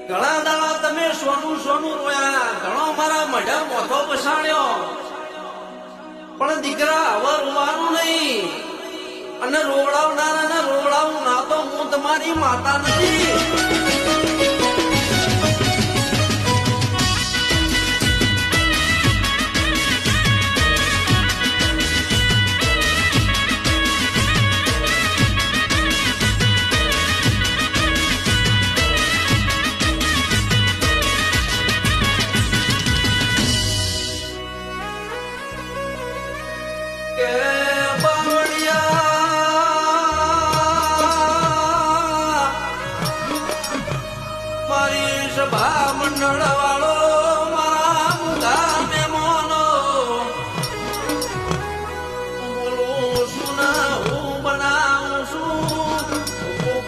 ઘણા દાડા તમે સોનું સોનું રોયા, ઘણો મારા મઢા મોથો પછાડ્યો, પણ દીકરા હવે રોવાનું નહીં. અને રોવડાવનારાને રોવડાવું ના તો હું તમારી માતા નથી. મારી સભા મંડળ